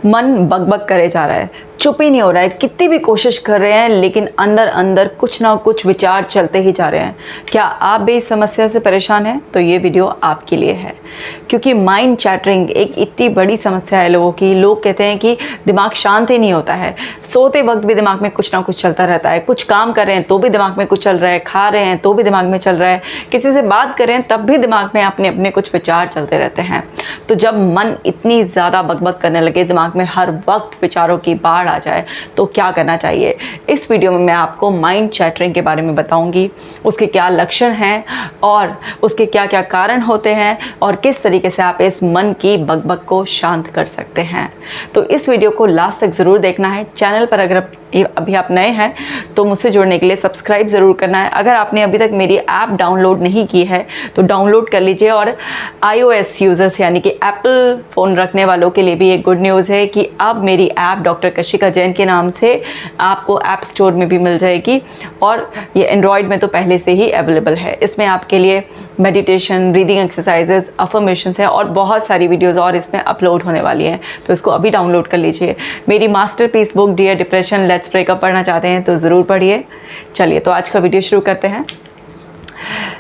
मन बकबक करे जा रहा है, चुप ही नहीं हो रहा है, कितनी भी कोशिश कर रहे हैं लेकिन अंदर अंदर कुछ ना कुछ विचार चलते ही जा रहे हैं। क्या आप भी इस समस्या से परेशान हैं? तो ये वीडियो आपके लिए है, क्योंकि माइंड चैटरिंग एक इतनी बड़ी समस्या है लोगों की। लोग कहते हैं कि दिमाग शांत ही नहीं होता है, सोते वक्त भी दिमाग में कुछ ना कुछ चलता रहता है, कुछ काम कर रहे हैं तो भी दिमाग में कुछ चल रहा है, खा रहे हैं तो भी दिमाग में चल रहा है, किसी से बात कर रहे हैं तब भी दिमाग में अपने अपने कुछ विचार चलते रहते हैं। तो जब मन इतनी ज़्यादा बकबक करने लगे, दिमाग में हर वक्त विचारों की बाढ़ आ जाए, तो क्या करना चाहिए? इस वीडियो में मैं आपको माइंड चैटरिंग के बारे में बताऊंगी, उसके क्या लक्षण हैं और उसके क्या क्या कारण होते हैं और किस तरीके से आप इस मन की बकबक को शांत कर सकते हैं। तो इस वीडियो को लास्ट तक ज़रूर देखना है। चैनल पर अगर अभी आप नए हैं तो मुझसे जुड़ने के लिए सब्सक्राइब ज़रूर करना है। अगर आपने अभी तक मेरी ऐप डाउनलोड नहीं की है तो डाउनलोड कर लीजिए। और iOS यूज़र्स यानी कि एप्पल फ़ोन रखने वालों के लिए भी एक गुड न्यूज़ है कि अब मेरी ऐप डॉक्टर कशिका जैन के नाम से आपको ऐप स्टोर में भी मिल जाएगी और ये एंड्रॉयड में तो पहले से ही अवेलेबल है। इसमें आपके लिए मेडिटेशन, ब्रीदिंग एक्सरसाइजेस, अफर्मेशंस है और बहुत सारी वीडियोज़ और इसमें अपलोड होने वाली हैं, तो इसको अभी डाउनलोड कर लीजिए। मेरी masterpiece book dear depression let's breakup पढ़ना चाहते हैं तो ज़रूर पढ़िए। चलिए तो आज का वीडियो शुरू करते हैं।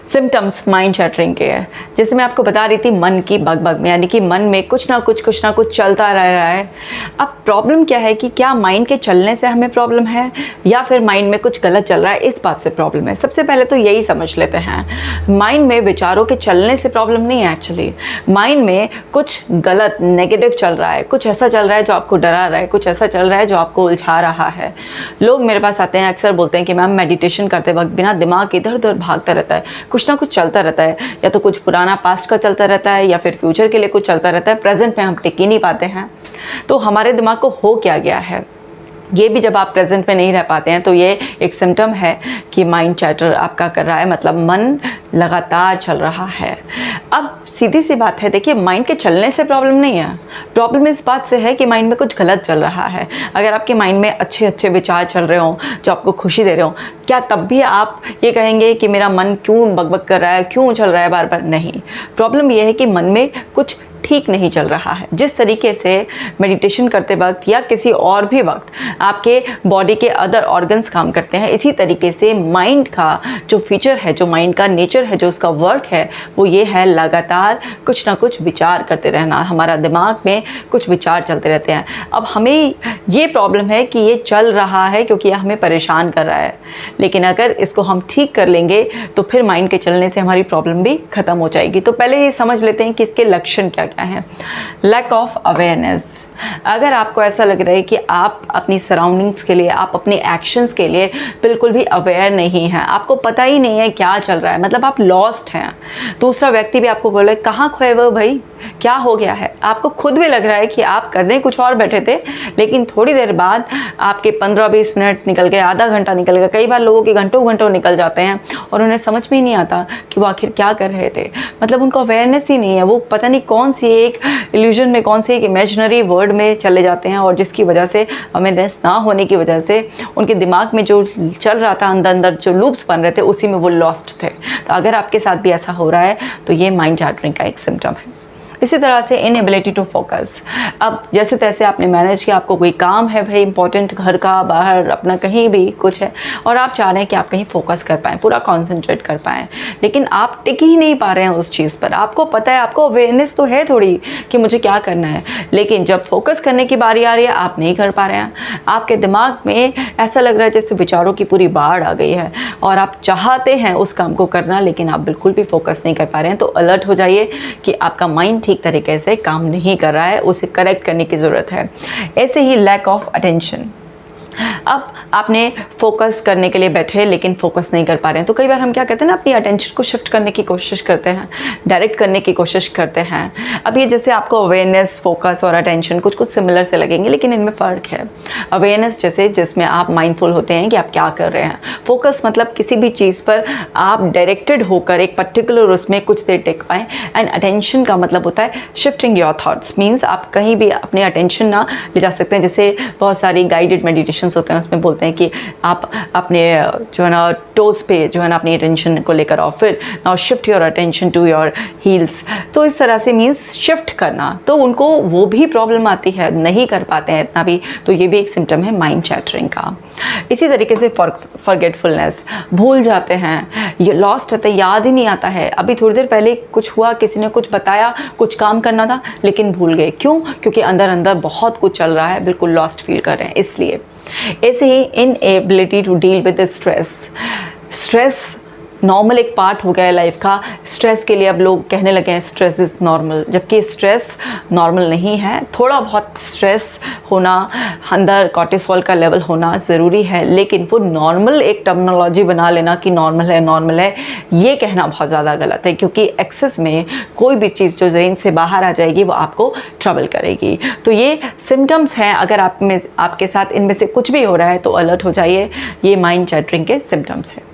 सिम्टम्स माइंड चैटरिंग के हैं, जैसे मैं आपको बता रही थी, मन की बकबक में, यानी कि मन में कुछ ना कुछ चलता रह रहा है। अब प्रॉब्लम क्या है कि क्या माइंड के चलने से हमें प्रॉब्लम है या फिर माइंड में कुछ गलत चल रहा है, इस बात से प्रॉब्लम है। सबसे पहले तो यही समझ लेते हैं, माइंड में विचारों के चलने से प्रॉब्लम नहीं है। एक्चुअली माइंड में कुछ गलत नेगेटिव चल रहा है, कुछ ऐसा चल रहा है जो आपको डरा रहा है, कुछ ऐसा चल रहा है जो आपको उलझा रहा है। लोग मेरे पास आते हैं, अक्सर बोलते हैं कि मैम मेडिटेशन करते वक्त बिना दिमाग इधर उधर भागता रहता है, कुछ ना कुछ चलता रहता है, या तो कुछ पुराना पास्ट का चलता रहता है या फिर फ्यूचर के लिए कुछ चलता रहता है, प्रेजेंट में हम टिक ही नहीं पाते हैं। तो हमारे दिमाग को हो क्या गया है? ये भी जब आप प्रेजेंट में नहीं रह पाते हैं तो ये एक सिम्टम है कि माइंड चैटर आपका कर रहा है, मतलब मन लगातार चल रहा है। अब सीधी सी बात है, देखिए माइंड के चलने से प्रॉब्लम नहीं है, प्रॉब्लम इस बात से है कि माइंड में कुछ गलत चल रहा है। अगर आपके माइंड में अच्छे अच्छे विचार चल रहे हों जो आपको खुशी दे रहे हों, क्या तब भी आप ये कहेंगे कि मेरा मन क्यों बकबक कर रहा है, क्यों चल रहा है बार बार? नहीं, प्रॉब्लम ये है कि मन में कुछ ठीक नहीं चल रहा है। जिस तरीके से मेडिटेशन करते वक्त या किसी और भी वक्त आपके बॉडी के अदर ऑर्गन्स काम करते हैं, इसी तरीके से माइंड का जो फीचर है, जो माइंड का नेचर है, जो उसका वर्क है, वो ये है लगातार कुछ ना कुछ विचार करते रहना। हमारा दिमाग में कुछ विचार चलते रहते हैं। अब हमें ये प्रॉब्लम है कि ये चल रहा है क्योंकि ये हमें परेशान कर रहा है, लेकिन अगर इसको हम ठीक कर लेंगे तो फिर माइंड के चलने से हमारी प्रॉब्लम भी ख़त्म हो जाएगी। तो पहले ये समझ लेते हैं कि इसके लक्षण क्या क्या है। Lack of awareness. अगर आपको ऐसा लग रहा है कि आप अपनी सराउंडिंग्स के लिए, आप अपने एक्शंस के लिए बिल्कुल भी अवेयर नहीं हैं, आपको पता ही नहीं है क्या चल रहा है, मतलब आप लॉस्ट हैं। दूसरा व्यक्ति भी आपको बोले कहाँ खोए वो भाई, क्या हो गया है? आपको खुद भी लग रहा है कि आप करने कुछ और बैठे थे, लेकिन थोड़ी देर बाद आपके 15-20 मिनट निकल गए, आधा घंटा निकल गया। कई बार लोगों के घंटों घंटों निकल जाते हैं और उन्हें समझ में ही नहीं आता कि वो आखिर क्या कर रहे थे। मतलब उनको अवेयरनेस ही नहीं है, वो पता नहीं कौन सी एक इल्यूजन में, कौन सी एक इमेजिनरी वर्ल्ड में चले जाते हैं, और जिसकी वजह से अवेयरनेस ना होने की वजह से उनके दिमाग में जो चल रहा था, अंदर अंदर जो लूप्स बन रहे थे, उसी में वो लॉस्ट थे। तो अगर आपके साथ भी ऐसा हो रहा है तो ये माइंड चैटरिंग का एक सिम्टम है। इसी तरह से इनएबिलिटी टू फोकस। अब जैसे तैसे आपने मैनेज किया, आपको कोई काम है भाई इंपॉर्टेंट, घर का, बाहर, अपना कहीं भी कुछ है, और आप चाह रहे हैं कि आप कहीं फोकस कर पाएँ, पूरा कॉन्सेंट्रेट कर पाएँ, लेकिन आप टिक ही नहीं पा रहे हैं उस चीज़ पर। आपको पता है, आपको अवेयरनेस तो है थोड़ी कि मुझे क्या करना है, लेकिन जब फोकस करने की बारी आ रही है आप नहीं कर पा रहे हैं। आपके दिमाग में ऐसा लग रहा है जैसे विचारों की पूरी बाढ़ आ गई है और आप चाहते हैं उस काम को करना, लेकिन आप बिल्कुल भी फोकस नहीं कर पा रहे हैं। तो अलर्ट हो जाइए कि आपका माइंड ठीक तरीके से काम नहीं कर रहा है, उसे करेक्ट करने की ज़रूरत है। ऐसे ही लैक ऑफ अटेंशन। अब आपने फोकस करने के लिए बैठे लेकिन फोकस नहीं कर पा रहे हैं, तो कई बार हम क्या कहते हैं ना, अपनी अटेंशन को शिफ्ट करने की कोशिश करते हैं, डायरेक्ट करने की कोशिश करते हैं। अब ये जैसे आपको अवेयरनेस, फोकस और अटेंशन कुछ कुछ सिमिलर से लगेंगे, लेकिन इनमें फ़र्क है। अवेयरनेस जैसे जिसमें आप माइंडफुल होते हैं कि आप क्या कर रहे हैं। फोकस मतलब किसी भी चीज़ पर आप डायरेक्टेड होकर एक पर्टिकुलर उसमें कुछ देर टिक पाएँ। एंड अटेंशन का मतलब होता है शिफ्टिंग योर थाट्स, मीन्स आप कहीं भी अपने अटेंशन ना ले जा सकते हैं। जैसे बहुत सारी गाइडेड मेडिटेशन सेशंस होते हैं उसमें बोलते हैं कि आप अपने जो है ना टोज़ पे जो है ना अपनी अटेंशन को लेकर आओ, फिर now shift your attention to your heels. तो इस तरह से मीन्स शिफ्ट करना, तो उनको वो भी प्रॉब्लम आती है, नहीं कर पाते हैं इतना भी, तो ये भी एक सिम्टम है माइंड चैटरिंग का। इसी तरीके से फॉरगेटफुलनेस, भूल जाते हैं, ये लॉस्ट रहता है, याद ही नहीं आता है। अभी थोड़ी देर पहले कुछ हुआ, किसी ने कुछ बताया, कुछ काम करना था लेकिन भूल गए, क्यों? क्योंकि अंदर अंदर बहुत कुछ चल रहा है, बिल्कुल लॉस्ट फील कर रहे हैं इसलिए। ऐसे ही inability to deal with stress normal एक पार्ट हो गया है लाइफ का। स्ट्रेस के लिए अब लोग कहने लगे हैं स्ट्रेस इज़ नॉर्मल, जबकि स्ट्रेस नॉर्मल नहीं है। थोड़ा बहुत स्ट्रेस होना, अंदर कॉर्टिसोल का लेवल होना ज़रूरी है, लेकिन वो नॉर्मल एक टर्मिनोलॉजी बना लेना कि नॉर्मल है, ये कहना बहुत ज़्यादा गलत है, क्योंकि एक्सेस में कोई भी चीज़ जो रेंज से बाहर आ जाएगी वो आपको ट्रबल करेगी। तो ये सिम्टम्स हैं, अगर आपके साथ इनमें से कुछ भी हो रहा है तो अलर्ट हो जाइए, ये माइंड चैटरिंग के सिम्टम्स हैं।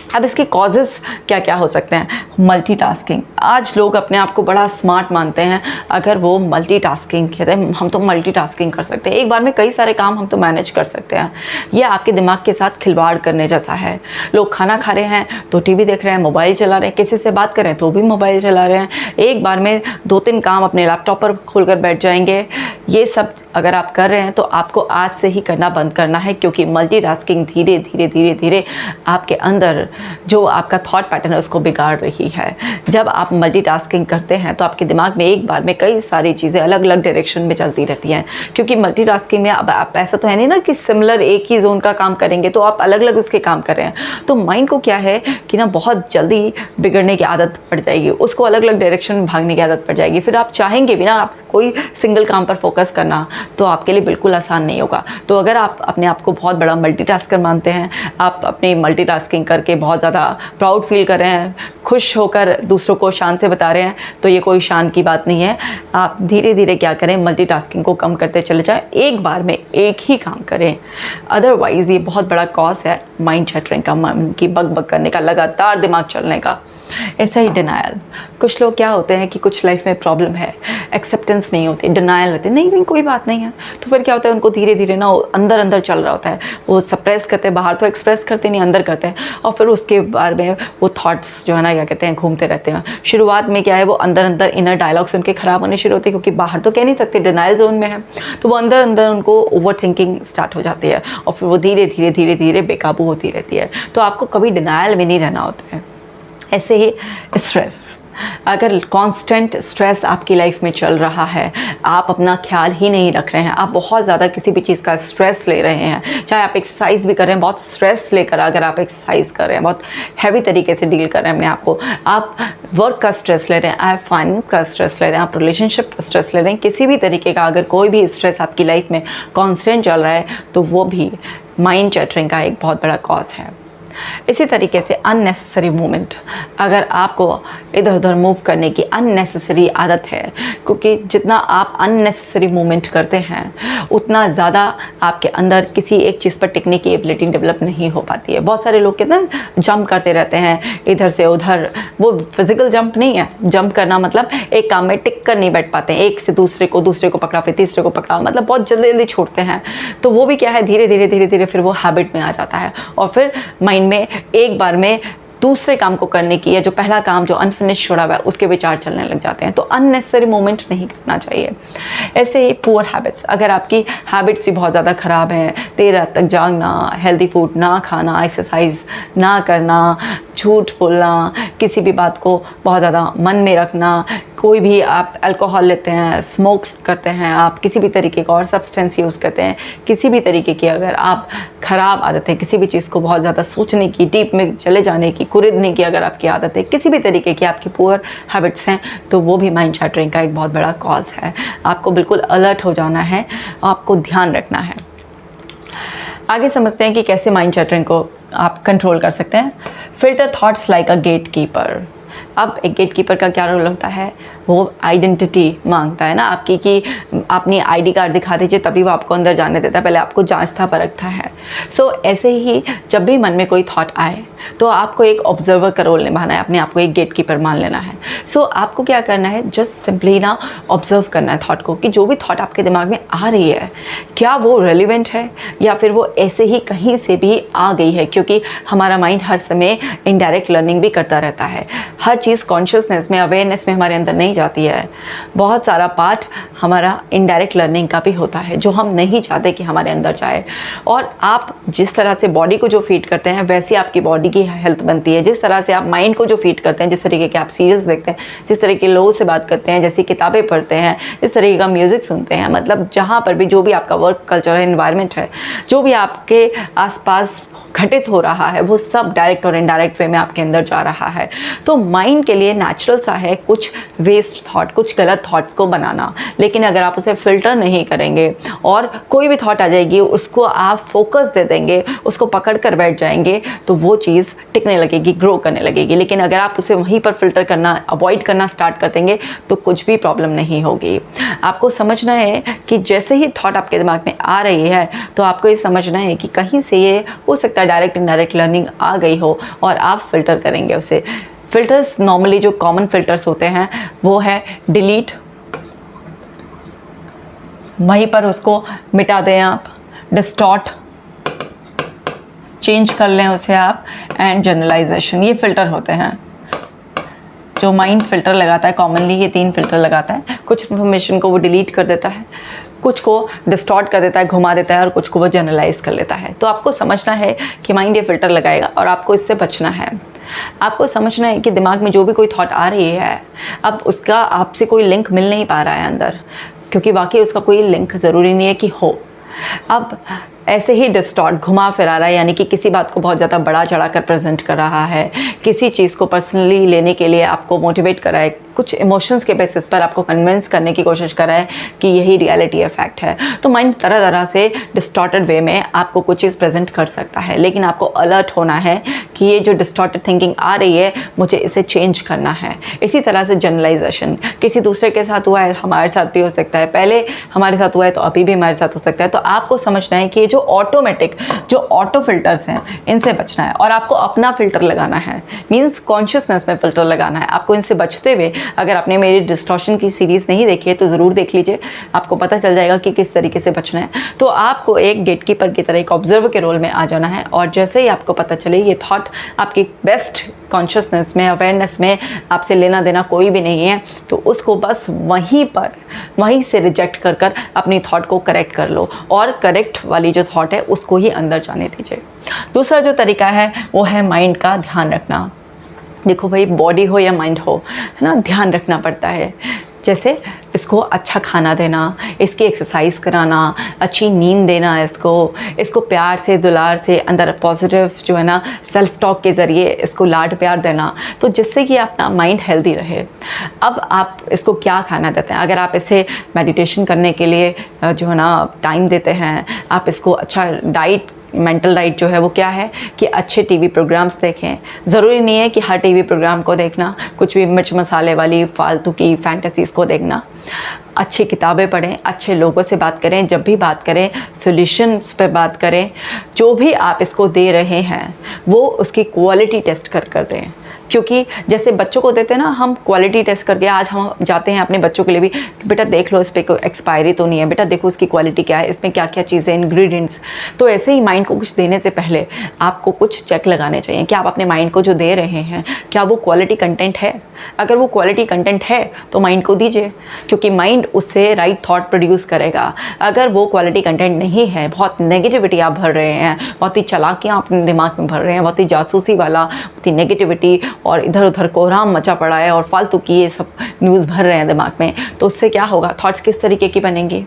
अब इसके कॉजेज़ क्या क्या हो सकते हैं? मल्टीटास्किंग। आज लोग अपने आप को बड़ा स्मार्ट मानते हैं अगर वो मल्टीटास्किंग कहते हैं, हम तो मल्टीटास्किंग कर सकते हैं, एक बार में कई सारे काम हम तो मैनेज कर सकते हैं। ये आपके दिमाग के साथ खिलवाड़ करने जैसा है। लोग खाना खा रहे हैं तो टीवी देख रहे हैं, मोबाइल चला रहे हैं, किसी से बात कर रहे हैं तो भी मोबाइल चला रहे हैं, एक बार में 2-3 काम अपने लैपटॉप पर खोल कर बैठ जाएंगे। ये सब अगर आप कर रहे हैं तो आपको आज से ही करना बंद करना है, क्योंकि मल्टीटास्किंग धीरे धीरे आपके अंदर जो आपका थॉट पैटर्न है उसको बिगाड़ रही है। जब आप मल्टीटास्किंग करते हैं तो आपके दिमाग में एक बार में कई सारी चीज़ें अलग अलग डायरेक्शन में चलती रहती हैं, क्योंकि मल्टीटास्किंग में अब आप ऐसा तो है नहीं ना कि सिमिलर एक ही जोन का काम करेंगे, तो आप अलग अलग उसके काम कर रहे हैं। तो माइंड को क्या है कि ना बहुत जल्दी बिगड़ने की आदत पड़ जाएगी, उसको अलग अलग डायरेक्शन में भागने की आदत पड़ जाएगी। फिर आप चाहेंगे भी ना आप कोई सिंगल काम पर फोकस करना, तो आपके लिए बिल्कुल आसान नहीं होगा। तो अगर आप अपने आप को बहुत बड़ा मल्टीटास्कर मानते हैं, आप अपनी मल्टीटास्किंग करके बहुत ज़्यादा प्राउड फील कर रहे हैं, खुश होकर दूसरों को शान से बता रहे हैं, तो ये कोई शान की बात नहीं है। आप धीरे धीरे क्या करें, मल्टीटास्किंग को कम करते चले जाएं, एक बार में एक ही काम करें। अदरवाइज़ ये बहुत बड़ा कॉज है माइंड चैटरिंग का, मन की बक करने का, लगातार दिमाग चलने का। ऐसा ही डिनायल, कुछ लोग क्या होते हैं कि कुछ लाइफ में प्रॉब्लम है, एक्सेप्टेंस नहीं होती, डिनायल रहते हैं, नहीं कोई बात नहीं है, तो फिर क्या होता है उनको धीरे धीरे ना अंदर अंदर चल रहा होता है, वो सप्रेस करते हैं, बाहर तो एक्सप्रेस करते नहीं, अंदर करते हैं, और फिर उसके बारे में वो थॉट्स जो है ना क्या कहते हैं घूमते रहते हैं। शुरुआत में क्या है, वो अंदर अंदर इनर डायलॉग्स उनके ख़राब होने शुरू होते हैं, क्योंकि बाहर तो कह नहीं सकते, डिनायल जोन में है, तो वो अंदर अंदर उनको ओवर थिंकिंग स्टार्ट हो जाती है, और फिर वो धीरे धीरे बेकाबू होती रहती है। तो आपको कभी डिनायल में नहीं रहना होता है। ऐसे ही स्ट्रेस, अगर कांस्टेंट स्ट्रेस आपकी लाइफ में चल रहा है, आप अपना ख्याल ही नहीं रख रहे हैं, आप बहुत ज़्यादा किसी भी चीज़ का स्ट्रेस ले रहे हैं, चाहे आप एक्सरसाइज भी कर रहे हैं, बहुत स्ट्रेस लेकर अगर आप एक्सरसाइज कर रहे हैं, बहुत हैवी तरीके से डील कर रहे हैं अपने आप को, आप वर्क का स्ट्रेस ले रहे हैं, आप फाइनेंस का स्ट्रेस ले रहे हैं, आप रिलेशनशिप का स्ट्रेस ले रहे हैं, किसी भी तरीके का अगर कोई भी स्ट्रेस आपकी लाइफ में कॉन्स्टेंट चल रहा है, तो वो भी माइंड चैटरिंग का एक बहुत बड़ा कॉज है। इसी तरीके से अननेसेसरी मूवमेंट, अगर आपको इधर उधर मूव करने की अननेसेसरी आदत है, क्योंकि जितना आप अननेसेसरी मूवमेंट करते हैं उतना ज़्यादा आपके अंदर किसी एक चीज़ पर टिकने की एबिलिटी डेवलप नहीं हो पाती है। बहुत सारे लोग कितना जंप करते रहते हैं इधर से उधर, वो फिजिकल जंप नहीं है, जंप करना मतलब एक काम में टिक कर नहीं बैठ पाते हैं, एक से दूसरे को पकड़ा, फिर तीसरे को पकड़ा, मतलब बहुत जल्दी जल्दी छोड़ते हैं। तो वो भी क्या है, धीरे धीरे फिर वो हैबिट में आ जाता है, और फिर माइंड में एक बार में दूसरे काम को करने की, या जो पहला काम जो अनफिनिश छोड़ा हुआ है उसके विचार चलने लग जाते हैं। तो अननेसेसरी मूवमेंट नहीं करना चाहिए। ऐसे ही पुअर हैबिट्स, अगर आपकी हैबिट्स ही बहुत ज़्यादा ख़राब हैं, देर रात तक जागना, हेल्दी फूड ना खाना, एक्सरसाइज ना करना, झूठ बोलना, किसी भी बात को बहुत ज़्यादा मन में रखना, कोई भी आप अल्कोहल लेते हैं, स्मोक करते हैं, आप किसी भी तरीके का और सब्सटेंस यूज़ करते हैं, किसी भी तरीके की अगर आप ख़राब आदतें, किसी भी चीज़ को बहुत ज़्यादा सोचने की, डीप में चले जाने की, कुरिदने की अगर आपकी आदत है, किसी भी तरीके की आपकी पुअर हैबिट्स हैं, तो वो भी माइंड चैटरिंग का एक बहुत बड़ा कॉज है। आपको बिल्कुल अलर्ट हो जाना है, आपको ध्यान रखना है। आगे समझते हैं कि कैसे माइंड चैटरिंग को आप कंट्रोल कर सकते हैं। Filter thoughts like a gatekeeper. अब एक गेट कीपर का क्या रोल होता है, वो आइडेंटिटी मांगता है ना आपकी, कि अपनी आईडी कार्ड दिखा दीजिए तभी वो आपको अंदर जाने देता है, पहले आपको जांचता परखता है। सो ऐसे ही जब भी मन में कोई थॉट आए तो आपको एक ऑब्जर्वर का रोल निभाना है, अपने आप को एक गेट कीपर मान लेना है। सो आपको क्या करना है, जस्ट सिंपली ना ऑब्जर्व करना है थॉट को, कि जो भी थॉट आपके दिमाग में आ रही है क्या वो रेलिवेंट है या फिर वो ऐसे ही कहीं से भी आ गई है, क्योंकि हमारा माइंड हर समय इनडायरेक्ट लर्निंग भी करता रहता है। हर चीज़ कॉन्शियसनेस में, अवेयरनेस में हमारे अंदर नहीं जाती है। बहुत सारा पार्ट हमारा इनडायरेक्ट लर्निंग का भी होता है जो हम नहीं चाहते कि हमारे अंदर जाए। और आप जिस तरह से बॉडी को जो फीड करते हैं वैसी आपकी बॉडी की हेल्थ बनती है। जिस तरह से आप माइंड को जो फीड करते हैं, जिस तरीके के आप सीरियल्स देखते हैं, जिस तरह के लोगों से बात करते हैं, जैसी किताबें पढ़ते हैं, जिस तरीके का म्यूज़िक सुनते हैं, मतलब जहाँ पर भी जो भी आपका वर्क कल्चर है, इन्वायरमेंट है, जो भी आपके आसपास घटित हो रहा है वो सब डायरेक्ट और इनडायरेक्ट वे में आपके अंदर जा रहा है। तो माइंड के लिए नेचुरल सा है कुछ वेस्ट थॉट, कुछ गलत थॉट्स को बनाना, लेकिन अगर आप उसे फिल्टर नहीं करेंगे और कोई भी थॉट आ जाएगी उसको आप फोकस दे देंगे, उसको पकड़ कर बैठ जाएंगे, तो वो चीज़ टिकने लगेगी, ग्रो करने लगेगी। लेकिन अगर आप उसे वहीं पर फिल्टर करना, अवॉइड करना स्टार्ट कर देंगे तो कुछ भी प्रॉब्लम नहीं होगी। आपको समझना है कि जैसे ही थॉट आपके दिमाग में आ रही है तो आपको ये समझना है कि कहीं से ये हो सकता है डायरेक्ट इनडायरेक्ट लर्निंग आ गई हो और आप फिल्टर करेंगे उसे। फिल्टर्स नॉर्मली जो कॉमन फिल्टर्स होते हैं वो है डिलीट, वहीं पर उसको मिटा दें आप, डिस्टॉर्ट, चेंज कर लें उसे आप, एंड जनरलाइजेशन। ये फिल्टर होते हैं जो माइंड फिल्टर लगाता है। कॉमनली ये 3 फिल्टर लगाता है। कुछ इन्फॉर्मेशन को वो डिलीट कर देता है, कुछ को डिस्टॉर्ट कर देता है, घुमा देता है, और कुछ को वो जनरलाइज कर लेता है। तो आपको समझना है कि माइंड ये फिल्टर लगाएगा और आपको इससे बचना है। आपको समझना है कि दिमाग में जो भी कोई थॉट आ रही है, अब उसका आपसे कोई लिंक मिल नहीं पा रहा है अंदर, क्योंकि वाकई उसका कोई लिंक ज़रूरी नहीं है कि हो। अब ऐसे ही डिस्टॉर्ट, घुमा फिरा रहा है, यानी कि किसी बात को बहुत ज़्यादा बड़ा चढ़ा कर प्रेजेंट कर रहा है, किसी चीज़ को पर्सनली लेने के लिए आपको मोटिवेट कर रहा है, कुछ इमोशंस के बेसिस पर आपको कन्विंस करने की कोशिश कर रहा है कि यही रियलिटी है, फैक्ट है। तो माइंड तरह तरह से डिस्टॉर्टेड वे में आपको कुछ चीज़ प्रेजेंट कर सकता है, लेकिन आपको अलर्ट होना है कि ये जो डिस्टॉर्टेड थिंकिंग आ रही है मुझे इसे चेंज करना है। इसी तरह से जनरलाइजेशन, किसी दूसरे के साथ हुआ है, हमारे साथ भी हो सकता है, पहले हमारे साथ हुआ है तो अभी भी हमारे साथ हो सकता है। तो आपको समझना है कि जो ऑटोमेटिक, जो ऑटो फिल्टर्स हैं, इनसे बचना है और आपको अपना फिल्टर लगाना है, मीन्स कॉन्शियसनेस में फिल्टर लगाना है। आपको इनसे बचते हुए, अगर आपने मेरी डिस्टॉर्शन की सीरीज़ नहीं देखी है तो ज़रूर देख लीजिए, आपको पता चल जाएगा कि किस तरीके से बचना है। तो आपको एक गेटकीपर की तरह, एक ऑब्जर्वर के रोल में आ जाना है, और जैसे ही आपको पता चले ये थॉट आपकी बेस्ट कॉन्शियसनेस में, अवेयरनेस में आपसे लेना देना कोई भी नहीं है, तो उसको बस वहीं से रिजेक्ट कर कर अपनी थॉट को करेक्ट कर लो, और करेक्ट वाली जो थॉट है उसको ही अंदर जाने दीजिए। दूसरा जो तरीका है वो है माइंड का ध्यान रखना। देखो भाई, बॉडी हो या माइंड हो, है ना, ध्यान रखना पड़ता है। जैसे इसको अच्छा खाना देना, इसकी एक्सरसाइज कराना, अच्छी नींद देना, इसको प्यार से, दुलार से, अंदर पॉजिटिव जो है ना सेल्फ टॉक के ज़रिए इसको लाड प्यार देना, तो जिससे कि अपना माइंड हेल्दी रहे। अब आप इसको क्या खाना देते हैं? अगर आप इसे मेडिटेशन करने के लिए जो है ना टाइम देते हैं, आप इसको अच्छा डाइट, मेंटल डाइट जो है वो क्या है कि अच्छे टीवी प्रोग्राम्स देखें। ज़रूरी नहीं है कि हर टीवी प्रोग्राम को देखना, कुछ भी मिर्च मसाले वाली फालतू की फैंटेसीज़ को देखना। अच्छी किताबें पढ़ें, अच्छे लोगों से बात करें, जब भी बात करें सॉल्यूशंस पे बात करें। जो भी आप इसको दे रहे हैं वो उसकी क्वालिटी टेस्ट कर दें, क्योंकि जैसे बच्चों को देते हैं ना हम क्वालिटी टेस्ट करके, आज हम जाते हैं अपने बच्चों के लिए भी, बेटा देख लो इस पर कोई एक्सपायरी तो नहीं है, बेटा देखो इसकी क्वालिटी क्या है, इसमें क्या क्या चीज़ें, इंग्रेडिएंट्स। तो ऐसे ही माइंड को कुछ देने से पहले आपको कुछ चेक लगाने चाहिए कि आप अपने माइंड को जो दे रहे हैं क्या वो क्वालिटी कंटेंट है। अगर वो क्वालिटी कंटेंट है तो माइंड को दीजिए, क्योंकि माइंड उससे राइट थॉट प्रोड्यूस करेगा। अगर वो क्वालिटी कंटेंट नहीं है, बहुत नेगेटिविटी आप भर रहे हैं, बहुत ही चालाकियाँ अपने दिमाग में भर रहे हैं, बहुत ही जासूसी वाला, बहुत ही नेगेटिविटी, और इधर उधर कोहराम मचा पड़ा है और फालतू की ये सब न्यूज़ भर रहे हैं दिमाग में, तो उससे क्या होगा? थॉट्स किस तरीके की बनेंगी?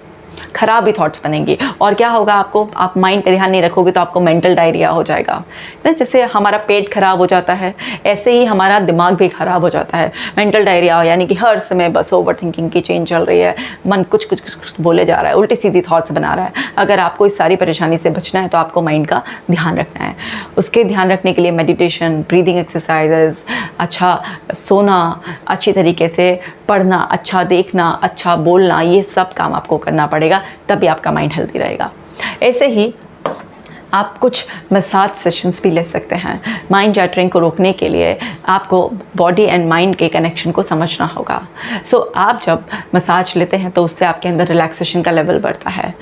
खराब भी थॉट्स बनेंगे। और क्या होगा, आपको, आप माइंड पे ध्यान नहीं रखोगे तो आपको मेंटल डायरिया हो जाएगा। जैसे हमारा पेट खराब हो जाता है, ऐसे ही हमारा दिमाग भी खराब हो जाता है। मेंटल डायरिया यानी कि हर समय बस ओवर थिंकिंग की चेन चल रही है, मन कुछ कुछ कुछ कुछ बोले जा रहा है, उल्टी सीधी थॉट्स बना रहा है। अगर आपको इस सारी परेशानी से बचना है तो आपको माइंड का ध्यान रखना है। उसके ध्यान रखने के लिए मेडिटेशन, ब्रीदिंग एक्सरसाइजेस, अच्छा सोना, अच्छी तरीके से पढ़ना, अच्छा देखना, अच्छा बोलना, ये सब काम आपको करना पड़ेगा, तभी आपका माइंड हेल्दी रहेगा। ऐसे ही आप कुछ मसाज सेशंस भी ले सकते हैं। माइंड चैटरिंग को रोकने के लिए आपको बॉडी एंड माइंड के कनेक्शन को समझना होगा। आप जब मसाज लेते हैं तो उससे आपके अंदर रिलैक्सेशन का लेवल बढ़ता है।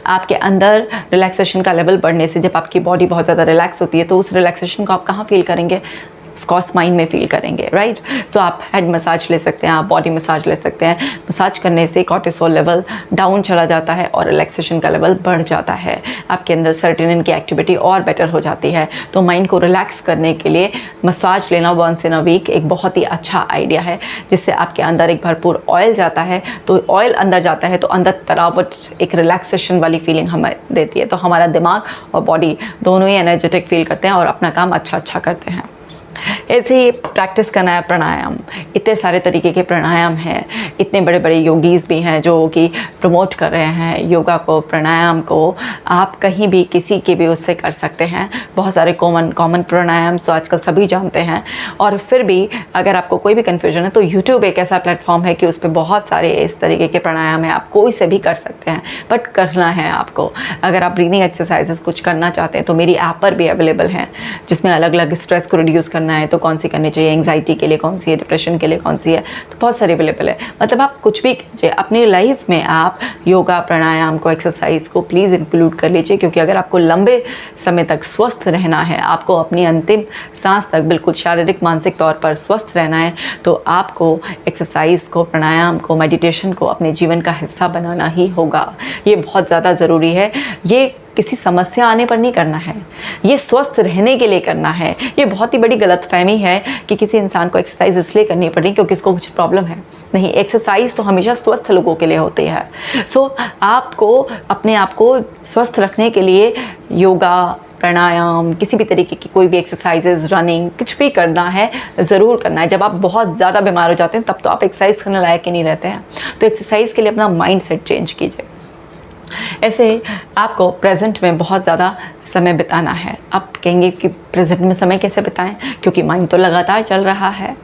आपके अंदर रिलैक्सेशन का लेवल बढ़ने से जब आपकी बॉडी बहुत ज़्यादा रिलैक्स होती है तो उस रिलैक्सेशन को आप कहाँ फील करेंगे? ऑफकोर्स माइंड में फील करेंगे, राइट। आप हेड मसाज ले सकते हैं, आप बॉडी मसाज ले सकते हैं। मसाज करने से कॉर्टिसोल लेवल डाउन चला जाता है और रिलैक्सेशन का लेवल बढ़ जाता है। आपके अंदर सेरोटोनिन की एक्टिविटी और बेटर हो जाती है। तो माइंड को रिलैक्स करने के लिए मसाज लेना वंस इन अ वीक एक बहुत ही अच्छा आइडिया है, जिससे आपके अंदर एक भरपूर ऑयल जाता है। तो ऑयल अंदर जाता है तो अंदर तरावट, एक रिलैक्सेशन वाली फीलिंग हमें देती है। तो हमारा दिमाग और बॉडी दोनों ही एनर्जेटिक फील करते हैं और अपना काम अच्छा करते हैं। ऐसे ही प्रैक्टिस करना है प्राणायाम। इतने सारे तरीके के प्राणायाम हैं, इतने बड़े बड़े योगीज़ भी हैं जो कि प्रमोट कर रहे हैं योगा को, प्राणायाम को। आप कहीं भी किसी के भी उससे कर सकते हैं। बहुत सारे कॉमन प्राणायाम तो आजकल सभी जानते हैं। और फिर भी अगर आपको कोई भी कन्फ्यूजन है तो यूट्यूब एक ऐसा प्लेटफॉर्म है कि उस पर बहुत सारे इस तरीके के प्राणायाम हैं, आप कोई से भी कर सकते हैं, बट करना है आपको। अगर आप ब्रीदिंग एक्सरसाइजेस कुछ करना चाहते हैं तो मेरी ऐप पर भी अवेलेबल हैं, जिसमें अलग अलग स्ट्रेस को रिड्यूस करना है तो कौन सी करनी चाहिए, एंग्जाइटी के लिए कौन सी है, डिप्रेशन के लिए कौन सी है, तो बहुत सारे अवेलेबल है। मतलब आप कुछ भी कीजिए अपनी लाइफ में, आप योगा प्राणायाम को, एक्सरसाइज को प्लीज़ इंक्लूड कर लीजिए। क्योंकि अगर आपको लंबे समय तक स्वस्थ रहना है, आपको अपनी अंतिम सांस तक बिल्कुल शारीरिक मानसिक तौर पर स्वस्थ रहना है, तो आपको एक्सरसाइज को, प्राणायाम को, मेडिटेशन को अपने जीवन का हिस्सा बनाना ही होगा। ये बहुत ज़्यादा ज़रूरी है। ये किसी समस्या आने पर नहीं करना है, ये स्वस्थ रहने के लिए करना है। ये बहुत ही बड़ी गलतफहमी है कि किसी इंसान को एक्सरसाइज इसलिए करनी पड़ रही क्योंकि उसको कुछ प्रॉब्लम है। नहीं, एक्सरसाइज तो हमेशा स्वस्थ लोगों के लिए होती है। आपको अपने आप को स्वस्थ रखने के लिए योगा, प्राणायाम, किसी भी तरीके की कोई भी एक्सरसाइजेज, रनिंग, कुछ भी करना है, ज़रूर करना है। जब आप बहुत ज़्यादा बीमार हो जाते हैं तब तो आप एक्सरसाइज करने लायक ही नहीं रहते हैं। तो एक्सरसाइज के लिए अपना माइंड सेट चेंज कीजिए। ऐसे आपको प्रेजेंट में बहुत ज़्यादा समय बिताना है। आप कहेंगे कि प्रेजेंट में समय कैसे बिताएं, क्योंकि माइंड तो लगातार चल रहा है।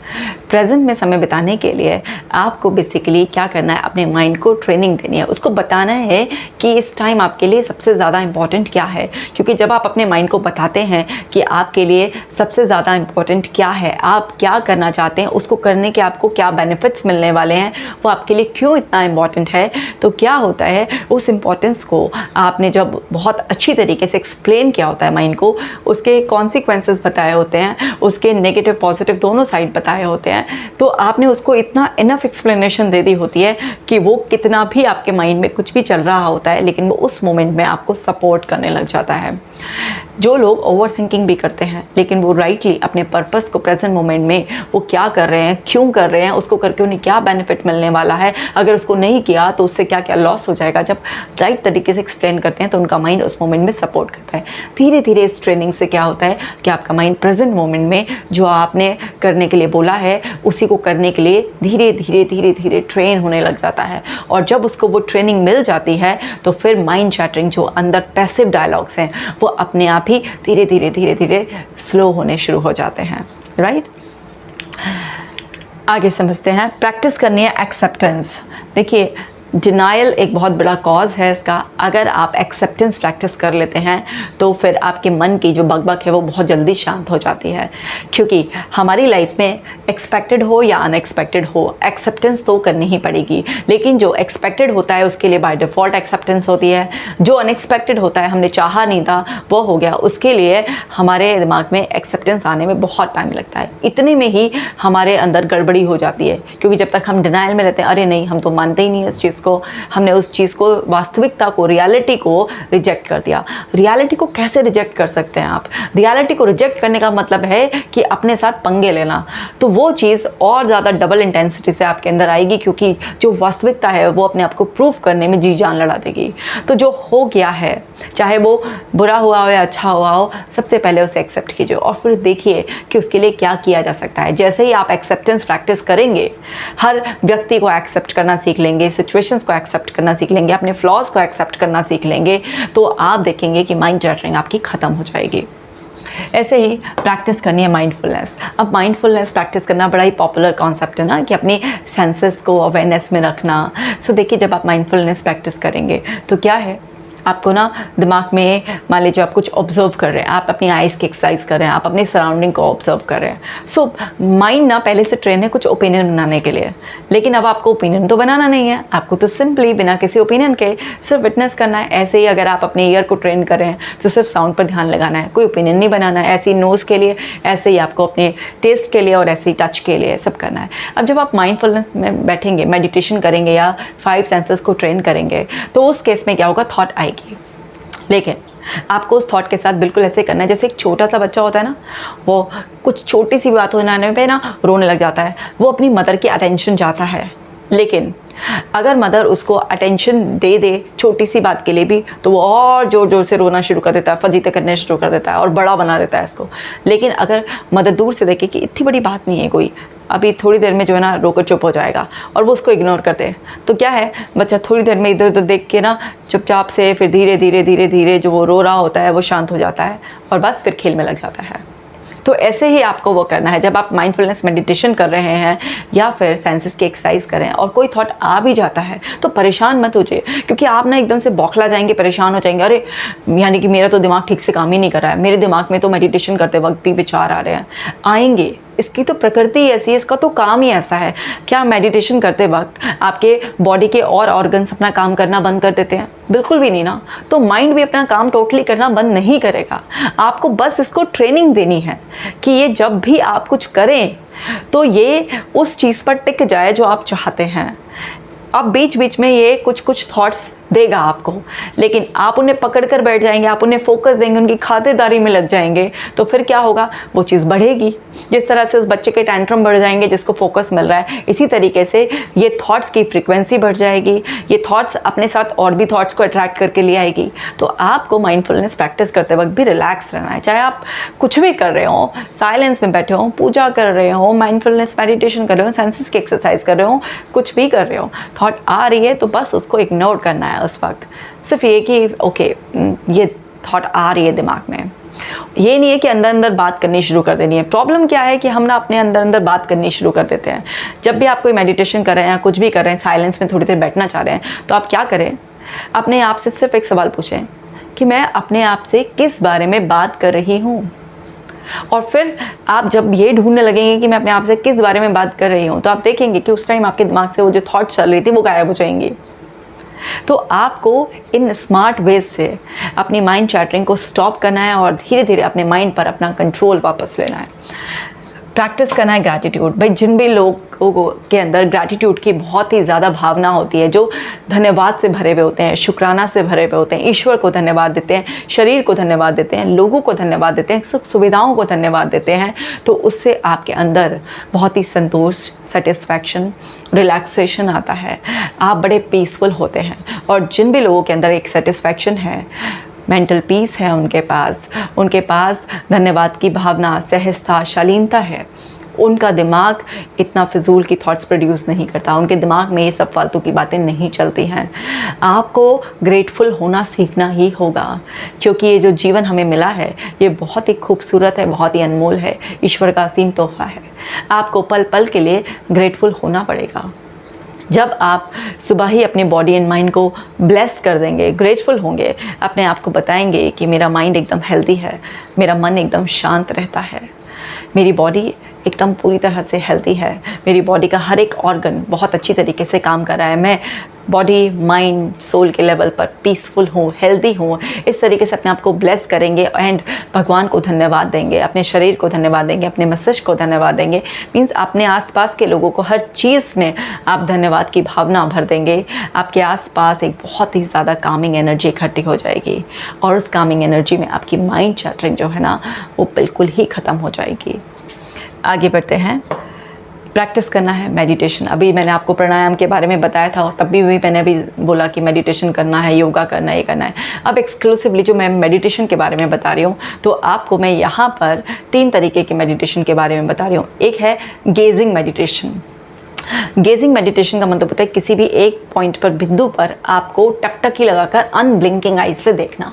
प्रेजेंट में समय बिताने के लिए आपको बेसिकली क्या करना है, अपने माइंड को ट्रेनिंग देनी है। उसको बताना है कि इस टाइम आपके लिए सबसे ज़्यादा इम्पॉर्टेंट क्या है। क्योंकि जब आप अपने माइंड को बताते हैं कि आपके लिए सबसे ज़्यादा इम्पॉर्टेंट क्या है, आप क्या करना चाहते हैं, उसको करने के आपको क्या बेनिफिट्स मिलने वाले हैं, वो आपके लिए क्यों इतना इम्पॉर्टेंट है, तो क्या होता है, उस इम्पॉर्टेंस को आपने जब बहुत अच्छी तरीके से एक्सप्लेन किया होता है माइंड को, उसके कॉन्सिक्वेंसेस बताए होते हैं, उसके नेगेटिव पॉजिटिव दोनों साइड बताए होते हैं, तो आपने उसको इतना इनफ एक्सप्लेनेशन दे दी होती है कि वो कितना भी आपके माइंड में कुछ भी चल रहा होता है लेकिन वो उस मोमेंट में आपको सपोर्ट करने लग जाता है। जो लोग ओवर थिंकिंग भी करते हैं लेकिन वो राइटली अपने पर्पस को, प्रेजेंट मोमेंट में वो क्या कर रहे हैं, क्यों कर रहे हैं, उसको करके उन्हें क्या बेनिफिट मिलने वाला है, अगर उसको नहीं किया तो उससे क्या क्या लॉस हो जाएगा, जब राइट तरीके से एक्सप्लेन करते हैं तो उनका माइंड उस मोमेंट में सपोर्ट करता है। धीरे धीरे इस ट्रेनिंग से क्या होता है कि आपका माइंड प्रेजेंट मोमेंट में जो आपने करने के लिए बोला है उसी को करने के लिए धीरे धीरे धीरे धीरे ट्रेन होने लग जाता है। और जब उसको वो ट्रेनिंग मिल जाती है तो फिर माइंड चैटरिंग, जो अंदर पैसिव डायलॉग्स हैं, वो अपने आप ही धीरे धीरे धीरे धीरे स्लो होने शुरू हो जाते हैं, राइट। आगे समझते हैं, प्रैक्टिस करनी है एक्सेप्टेंस। देखिए, डिनाइल एक बहुत बड़ा कॉज है इसका। अगर आप एक्सेप्टेंस प्रैक्टिस कर लेते हैं तो फिर आपके मन की जो बकबक है वो बहुत जल्दी शांत हो जाती है। क्योंकि हमारी लाइफ में एक्सपेक्टेड हो या अनएक्सपेक्टेड हो, एक्सेप्टेंस तो करनी ही पड़ेगी। लेकिन जो एक्सपेक्टेड होता है उसके लिए बाय डिफ़ॉल्ट एक्सेप्टेंस होती है। जो अनएक्सपेक्टेड होता है, हमने चाहा नहीं था, वो हो गया, उसके लिए हमारे दिमाग में एक्सेप्टेंस आने में बहुत टाइम लगता है। इतने में ही हमारे अंदर गड़बड़ी हो जाती है, क्योंकि जब तक हम डिनाइल में रहते हैं, अरे नहीं हम तो मानते ही नहीं इस चीज़ को, हमने उस चीज़ को, वास्तविकता को, रियलिटी को रिजेक्ट कर दिया। रियलिटी को कैसे रिजेक्ट कर सकते हैं आप? रियलिटी को रिजेक्ट करने का मतलब है कि अपने साथ पंगे लेना। तो वो चीज़ और ज़्यादा डबल इंटेंसिटी से आपके अंदर आएगी, क्योंकि जो वास्तविकता है वो अपने आप को प्रूव करने में जी जान लड़ा देगी। तो जो हो गया है, चाहे वो बुरा हुआ हो या अच्छा हुआ हो, सबसे पहले उसे एक्सेप्ट कीजिए और फिर देखिए कि उसके लिए क्या किया जा सकता है। जैसे ही आप एक्सेप्टेंस प्रैक्टिस करेंगे, हर व्यक्ति को एक्सेप्ट करना सीख लेंगे, सिचुएशंस को एक्सेप्ट करना सीख लेंगे, अपने फ्लॉज को एक्सेप्ट करना सीख लेंगे, तो आप देखेंगे कि माइंड चैटरिंग आपकी ख़त्म हो जाएगी। ऐसे ही प्रैक्टिस करनी है माइंडफुलनेस। अब माइंडफुलनेस प्रैक्टिस करना बड़ा ही पॉपुलर कॉन्सेप्ट है ना, कि अपनी सेंसेस को अवेयरनेस में रखना। सो देखिए, जब आप माइंडफुलनेस प्रैक्टिस करेंगे तो क्या है, आपको ना दिमाग में, मान लीजिए आप कुछ ऑब्जर्व कर रहे हैं, आप अपनी आइज़ की एक्सरसाइज कर रहे हैं, आप अपनी सराउंडिंग को ऑब्जर्व कर रहे हैं। सो माइंड ना पहले से ट्रेन है कुछ ओपिनियन बनाने के लिए, लेकिन अब आपको ओपिनियन तो बनाना नहीं है, आपको तो सिंपली बिना किसी ओपिनियन के सिर्फ विटनेस करना है। ऐसे ही अगर आप अपने ईयर को ट्रेन कर रहे हैं तो सिर्फ साउंड पर ध्यान लगाना है, कोई ओपिनियन नहीं बनाना है। ऐसे ही नोज़ के लिए, ऐसे ही आपको अपने टेस्ट के लिए और ऐसे ही टच के लिए सब करना है। अब जब आप माइंडफुलनेस में बैठेंगे, मेडिटेशन करेंगे या 5 सेंसेस को ट्रेन करेंगे, तो उस केस में क्या होगा, थॉट आएगी। लेकिन आपको उस थॉट के साथ बिल्कुल ऐसे करना है जैसे एक छोटा सा बच्चा होता है ना, वो कुछ छोटी सी बात होने पे ना रोने लग जाता है, वो अपनी मदर की अटेंशन चाहता है। लेकिन अगर मदर उसको अटेंशन दे दे छोटी सी बात के लिए भी, तो वो और ज़ोर ज़ोर से रोना शुरू कर देता है, फजीते करने शुरू कर देता है और बड़ा बना देता है इसको। लेकिन अगर मदर दूर से देखे कि इतनी बड़ी बात नहीं है कोई, अभी थोड़ी देर में जो है ना रोकर चुप हो जाएगा, और वो उसको इग्नोर करते हैं, तो क्या है, बच्चा थोड़ी देर में इधर उधर देख के ना चुपचाप से फिर धीरे धीरे धीरे धीरे जो वो रो रहा होता है वो शांत हो जाता है और बस फिर खेल में लग जाता है। तो ऐसे ही आपको वो करना है। जब आप माइंडफुलनेस मेडिटेशन कर रहे हैं या फिर सेंसेस की एक्सरसाइज करें और कोई थॉट आ भी जाता है, तो परेशान मत होइए, क्योंकि आप ना एकदम से बौखला जाएंगे, परेशान हो जाएंगे, अरे यानी कि मेरा तो दिमाग ठीक से काम ही नहीं कर रहा है, मेरे दिमाग में तो मेडिटेशन करते वक्त भी विचार आ रहे हैं। आएंगे, इसकी तो प्रकृति ही ऐसी है, इसका तो काम ही ऐसा है। क्या मेडिटेशन करते वक्त आपके बॉडी के और ऑर्गन्स अपना काम करना बंद कर देते हैं? बिल्कुल भी नहीं ना। तो माइंड भी अपना काम टोटली करना बंद नहीं करेगा। आपको बस इसको ट्रेनिंग देनी है कि ये जब भी आप कुछ करें तो ये उस चीज़ पर टिक जाए जो आप चाहते हैं। अब बीच बीच में ये कुछ कुछ थॉट्स देगा आपको, लेकिन आप उन्हें पकड़ कर बैठ जाएंगे, आप उन्हें फोकस देंगे, उनकी खातिरदारी में लग जाएंगे, तो फिर क्या होगा, वो चीज़ बढ़ेगी। जिस तरह से उस बच्चे के टैंट्रम बढ़ जाएंगे जिसको फोकस मिल रहा है, इसी तरीके से ये थॉट्स की फ्रीक्वेंसी बढ़ जाएगी। ये थॉट्स अपने साथ और भी थॉट्स को अट्रैक्ट करके ले आएगी। तो आपको माइंडफुलनेस प्रैक्टिस करते वक्त भी रिलैक्स रहना है। चाहे आप कुछ भी कर रहे हो, साइलेंस में बैठे हो, पूजा कर रहे हो, माइंडफुलनेस मेडिटेशन कर रहे हो, सेंसेस की एक्सरसाइज कर रहे हो, कुछ भी कर रहे हो, थॉट आ रही है तो बस उसको इग्नोर करना है उस वक्त। सिर्फ ये कि ओके, ये थॉट आ रही है दिमाग में, ये नहीं है कि अंदर अंदर बात करनी शुरू कर देनी है। प्रॉब्लम क्या है कि हम ना अपने अंदर अंदर बात करनी शुरू कर देते हैं। जब भी आप कोई मेडिटेशन कर रहे हैं, कुछ भी कर रहे हैं, साइलेंस में थोड़ी देर बैठना चाह रहे हैं, तो आप क्या करें, अपने आप से सिर्फ एक सवाल पूछें कि मैं अपने आप से किस बारे में बात कर रही हूँ। और फिर आप जब ये ढूंढने लगेंगे कि मैं अपने आप से किस बारे में बात कर रही हूँ, तो आप देखेंगे कि उस टाइम आपके दिमाग से वो जो थॉट चल रही थी वो गायब हो जाएंगी। तो आपको इन स्मार्ट वेज से अपनी माइंड चैटरिंग को स्टॉप करना है और धीरे धीरे अपने माइंड पर अपना कंट्रोल वापस लेना है। प्रैक्टिस करना है ग्रैटिट्यूड। भाई, जिन भी लोगों के अंदर ग्रैटिट्यूड की बहुत ही ज़्यादा भावना होती है, जो धन्यवाद से भरे हुए होते हैं, शुक्राना से भरे हुए होते हैं, ईश्वर को धन्यवाद देते हैं, शरीर को धन्यवाद देते हैं, लोगों को धन्यवाद देते हैं, सुख सुविधाओं को धन्यवाद देते हैं, तो उससे आपके अंदर बहुत ही संतोष, सेटिस्फैक्शन, रिलैक्सेशन आता है। आप बड़े पीसफुल होते हैं। और जिन भी लोगों के अंदर एक सेटिस्फैक्शन है, मेंटल पीस है, उनके पास धन्यवाद की भावना, सहजता, शालीनता है, उनका दिमाग इतना फिजूल की थॉट्स प्रोड्यूस नहीं करता, उनके दिमाग में ये सब फालतू की बातें नहीं चलती हैं। आपको ग्रेटफुल होना सीखना ही होगा, क्योंकि ये जो जीवन हमें मिला है ये बहुत ही खूबसूरत है, बहुत ही अनमोल है, ईश्वर का असीम तोहफा है। आपको पल पल के लिए ग्रेटफुल होना पड़ेगा। जब आप सुबह ही अपने बॉडी एंड माइंड को ब्लेस कर देंगे, ग्रेटफुल होंगे, अपने आप को बताएंगे कि मेरा माइंड एकदम हेल्दी है, मेरा मन एकदम शांत रहता है, मेरी बॉडी एकदम पूरी तरह से हेल्दी है, मेरी बॉडी का हर एक ऑर्गन बहुत अच्छी तरीके से काम कर रहा है, मैं बॉडी माइंड सोल के लेवल पर पीसफुल हूँ, हेल्दी हूँ, इस तरीके से अपने आप को ब्लेस करेंगे एंड भगवान को धन्यवाद देंगे, अपने शरीर को धन्यवाद देंगे, अपने मस्तिष्क को धन्यवाद देंगे। मीन्स अपने आसपास के लोगों को हर चीज़ में आप धन्यवाद की भावना भर देंगे। आपके आसपास एक बहुत ही ज़्यादा कामिंग एनर्जी इकट्ठी हो जाएगी और उस कामिंग एनर्जी में आपकी माइंड चैटरिंग जो है ना वो बिल्कुल ही ख़त्म हो जाएगी। आगे बढ़ते हैं। प्रैक्टिस करना है मेडिटेशन। अभी मैंने आपको प्राणायाम के बारे में बताया था और तब भी मैंने अभी बोला कि मेडिटेशन करना है, योगा करना है, ये करना है। अब एक्सक्लूसिवली जो मैं मेडिटेशन के बारे में बता रही हूँ तो आपको मैं यहाँ पर 3 तरीके के मेडिटेशन के बारे में बता रही हूँ। एक है गेजिंग मेडिटेशन। गेजिंग मेडिटेशन का मतलब होता है किसी भी एक पॉइंट पर, बिंदु पर आपको टकटकी लगाकर अनब्लिंकिंग आइज से देखना।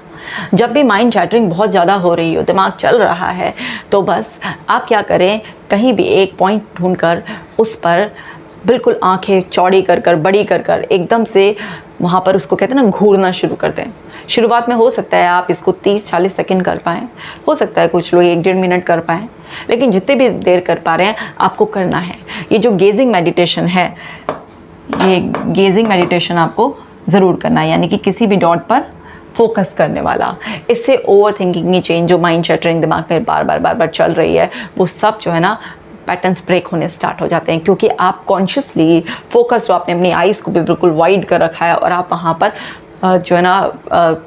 जब भी माइंड चैटरिंग बहुत ज़्यादा हो रही हो, दिमाग चल रहा है, तो बस आप क्या करें, कहीं भी एक पॉइंट ढूंढकर उस पर बिल्कुल आंखें चौड़ी कर कर, बड़ी कर कर एकदम से वहाँ पर उसको कहते हैं ना घूरना शुरू कर दें। शुरुआत में हो सकता है आप इसको 30-40 सेकंड कर पाएँ, हो सकता है कुछ लोग 1-1.5 मिनट कर पाएँ, लेकिन जितने भी देर कर पा रहे हैं आपको करना है। ये जो गेजिंग मेडिटेशन है, ये गेजिंग मेडिटेशन आपको ज़रूर करना है, यानी कि किसी भी डॉट पर फोकस करने वाला। इससे ओवर थिंकिंग की चेन जो माइंड चैटरिंग दिमाग में बार बार चल रही है, वो सब जो है ना पैटर्न्स ब्रेक होने स्टार्ट हो जाते हैं, क्योंकि आप कॉन्शियसली फोकस जो आपने अपनी आइज़ को भी बिल्कुल वाइड कर रखा है और आप वहाँ पर जो है ना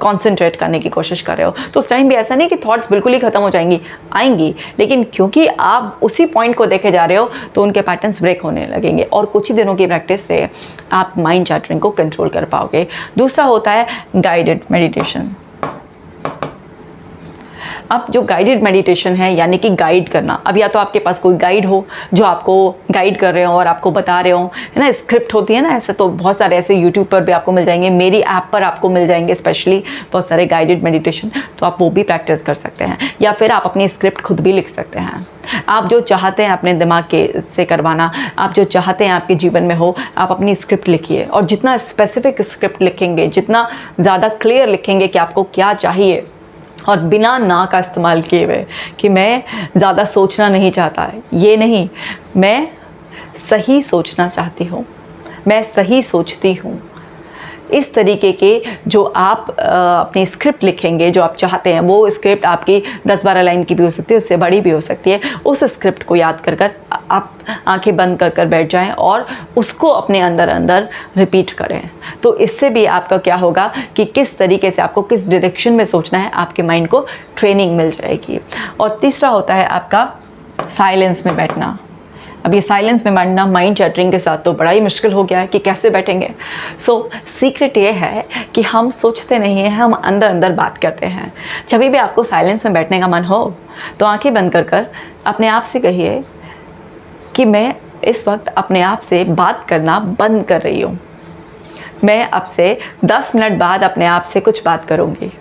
कंसंट्रेट करने की कोशिश कर रहे हो। तो उस टाइम भी ऐसा नहीं कि थॉट्स बिल्कुल ही ख़त्म हो जाएंगी, आएंगी, लेकिन क्योंकि आप उसी पॉइंट को देखे जा रहे हो तो उनके पैटर्न्स ब्रेक होने लगेंगे और कुछ ही दिनों की प्रैक्टिस से आप माइंड चैटरिंग को कंट्रोल कर पाओगे। दूसरा होता है गाइडेड मेडिटेशन। अब जो गाइडेड मेडिटेशन है, यानी कि गाइड करना, अब या तो आपके पास कोई गाइड हो जो आपको गाइड कर रहे हो और आपको बता रहे हो, है ना, स्क्रिप्ट होती है ना, ऐसे तो बहुत सारे ऐसे यूट्यूब पर भी आपको मिल जाएंगे, मेरी ऐप पर आपको मिल जाएंगे स्पेशली बहुत सारे गाइडेड मेडिटेशन, तो आप वो भी प्रैक्टिस कर सकते हैं। या फिर आप अपनी स्क्रिप्ट खुद भी लिख सकते हैं। आप जो चाहते हैं अपने दिमाग के से करवाना, आप जो चाहते हैं आपके जीवन में हो, आप अपनी स्क्रिप्ट लिखिए और जितना स्पेसिफिक स्क्रिप्ट लिखेंगे, जितना ज़्यादा क्लियर लिखेंगे कि आपको क्या चाहिए और बिना ना का इस्तेमाल किए हुए कि मैं ज़्यादा सोचना नहीं चाहता, ये नहीं, मैं सही सोचना चाहती हूँ, मैं सही सोचती हूँ, इस तरीके के जो आप अपनी स्क्रिप्ट लिखेंगे, जो आप चाहते हैं, वो स्क्रिप्ट आपकी 10-12 लाइन की भी हो सकती है, उससे बड़ी भी हो सकती है। उस स्क्रिप्ट को याद कर कर आप आंखें बंद कर कर बैठ जाएं और उसको अपने अंदर अंदर रिपीट करें। तो इससे भी आपका क्या होगा कि किस तरीके से आपको किस डायरेक्शन में सोचना है, आपके माइंड को ट्रेनिंग मिल जाएगी। और तीसरा होता है आपका साइलेंस में बैठना। अब ये साइलेंस में बैठना माइंड चैटरिंग के साथ तो बड़ा ही मुश्किल हो गया है कि कैसे बैठेंगे। सो सीक्रेट ये है कि हम सोचते नहीं हैं, हम अंदर अंदर बात करते हैं। जब भी आपको साइलेंस में बैठने का मन हो तो आंखें बंद कर कर अपने आप से कहिए कि मैं इस वक्त अपने आप से बात करना बंद कर रही हूँ, मैं अब से 10 मिनट बाद अपने आप से कुछ बात करूँगी।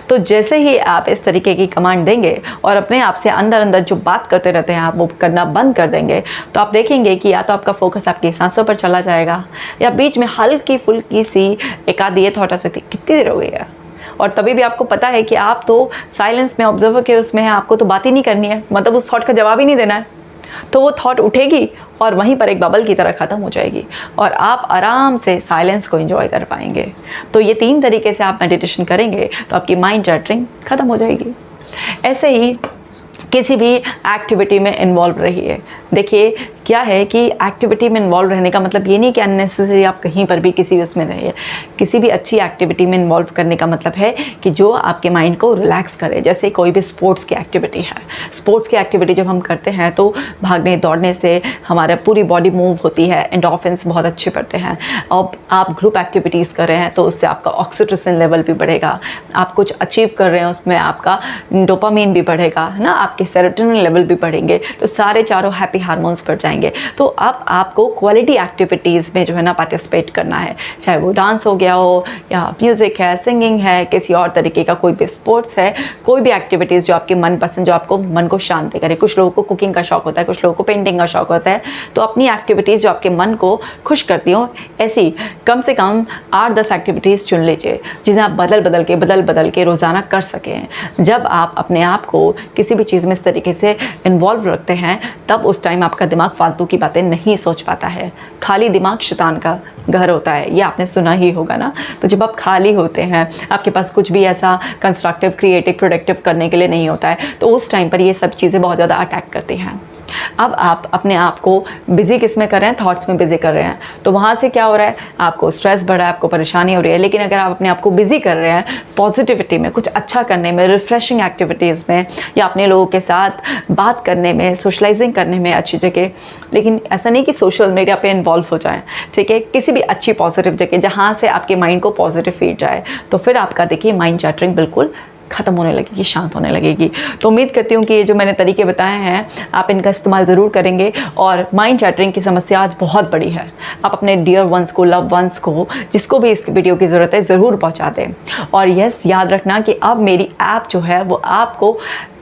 तो जैसे ही आप इस तरीके की कमांड देंगे और अपने आप से अंदर अंदर जो बात करते रहते हैं आप वो करना बंद कर देंगे, तो आप देखेंगे कि या तो आपका फोकस आपकी सांसों पर चला जाएगा या बीच में हल्की फुल्की सी एक आधी ये थॉट आ सकती, कितनी देर हो गई है, और तभी भी आपको पता है कि आप तो साइलेंस में, ऑब्जर्वर के उसमें हैं, आपको तो बात ही नहीं करनी है, मतलब उस थॉट का जवाब ही नहीं देना है। तो वो थॉट उठेगी और वहीं पर एक बबल की तरह ख़त्म हो जाएगी और आप आराम से साइलेंस को एंजॉय कर पाएंगे। तो ये 3 तरीके से आप मेडिटेशन करेंगे तो आपकी माइंड चैटरिंग ख़त्म हो जाएगी। ऐसे ही किसी भी एक्टिविटी में इन्वॉल्व रहिए। देखिए क्या है कि एक्टिविटी में इन्वॉल्व रहने का मतलब ये नहीं कि अननेसेसरी आप कहीं पर भी किसी उसमें रहिए। किसी भी अच्छी एक्टिविटी में इन्वॉल्व करने का मतलब है कि जो आपके माइंड को रिलैक्स करे। जैसे कोई भी स्पोर्ट्स की एक्टिविटी है, स्पोर्ट्स की एक्टिविटी जब हम करते हैं तो भागने दौड़ने से हमारा पूरी बॉडी मूव होती है, एंडोर्फिन्स बहुत अच्छे पड़ते हैं। और आप ग्रुप एक्टिविटीज़ कर रहे हैं तो उससे आपका ऑक्सीटोसिन लेवल भी बढ़ेगा, आप कुछ अचीव कर रहे हैं उसमें आपका डोपामीन भी बढ़ेगा, है ना, आपके सेरोटोनिन लेवल भी बढ़ेंगे, तो सारे चारों हैप्पी हार्मोन्स बढ़ जाएंगे। तो अब आपको क्वालिटी एक्टिविटीज़ में जो है ना पार्टिसिपेट करना है, चाहे वो डांस हो गया हो या म्यूज़िक है, सिंगिंग है, किसी और तरीके का कोई भी स्पोर्ट्स है, कोई भी एक्टिविटीज़ जो आपके मन पसंद, जो आपको मन को शांति करे। कुछ लोगों को कुकिंग का शौक होता है, कुछ लोगों को पेंटिंग का शौक होता है, तो अपनी एक्टिविटीज़ जो आपके मन को खुश करती हो, ऐसी कम से कम 8-10 एक्टिविटीज़ चुन लीजिए जिन्हें आप बदल बदल के रोज़ाना कर सकें। जब आप अपने आप को किसी भी चीज़ चीज़ में इस तरीके से इन्वॉल्व रखते हैं, तब उस टाइम आपका दिमाग फालतू की बातें नहीं सोच पाता है। खाली दिमाग शैतान का घर होता है, ये आपने सुना ही होगा ना। तो जब आप खाली होते हैं, आपके पास कुछ भी ऐसा कंस्ट्रक्टिव, क्रिएटिव, प्रोडक्टिव करने के लिए नहीं होता है, तो उस टाइम पर ये सब चीज़ें बहुत ज़्यादा अटैक करती हैं। अब आप अपने आप को बिज़ी किस में कर रहे हैं? थॉट्स में बिज़ी कर रहे हैं। तो वहाँ से क्या हो रहा है? आपको स्ट्रेस बढ़ रहा है, आपको परेशानी हो रही है। लेकिन अगर आप अपने आप को बिज़ी कर रहे हैं पॉजिटिविटी में, कुछ अच्छा करने में, रिफ्रेशिंग एक्टिविटीज़ में, या अपने लोगों के साथ बात करने में, सोशलाइजिंग करने में अच्छी जगह, लेकिन ऐसा नहीं कि सोशल मीडिया पे इन्वॉल्व हो जाएं, ठीक है, किसी भी अच्छी पॉजिटिव जगह जहाँ से आपके माइंड को पॉजिटिव फीड जाए, तो फिर आपका देखिए माइंड चैटरिंग बिल्कुल ख़त्म होने लगेगी, शांत होने लगेगी। तो उम्मीद करती हूँ कि ये जो मैंने तरीके बताए हैं आप इनका इस्तेमाल ज़रूर करेंगे। और माइंड चैटरिंग की समस्या आज बहुत बड़ी है। आप अपने डियर वंस को, लव वंस को, जिसको भी इस वीडियो की ज़रूरत है, ज़रूर पहुँचा दें। और यस, याद रखना कि अब मेरी ऐप जो है वो आपको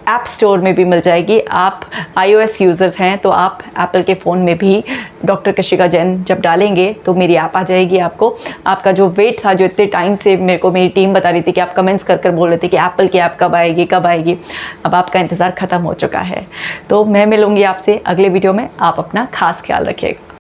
ऐप स्टोर में भी मिल जाएगी। आप iOS यूज़र्स हैं तो आप एप्पल के फ़ोन में भी डॉक्टर कशिका जैन जब डालेंगे तो मेरी ऐप आ जाएगी आपको। आपका जो वेट था, जो इतने टाइम से मेरे को मेरी टीम बता रही थी कि आप कमेंट्स कर बोल रहे थे कि एप्पल की ऐप कब आएगी कब आएगी, अब आपका इंतज़ार ख़त्म हो चुका है। तो मैं मिलूँगी आपसे अगले वीडियो में। आप अपना खास ख्याल रखिएगा।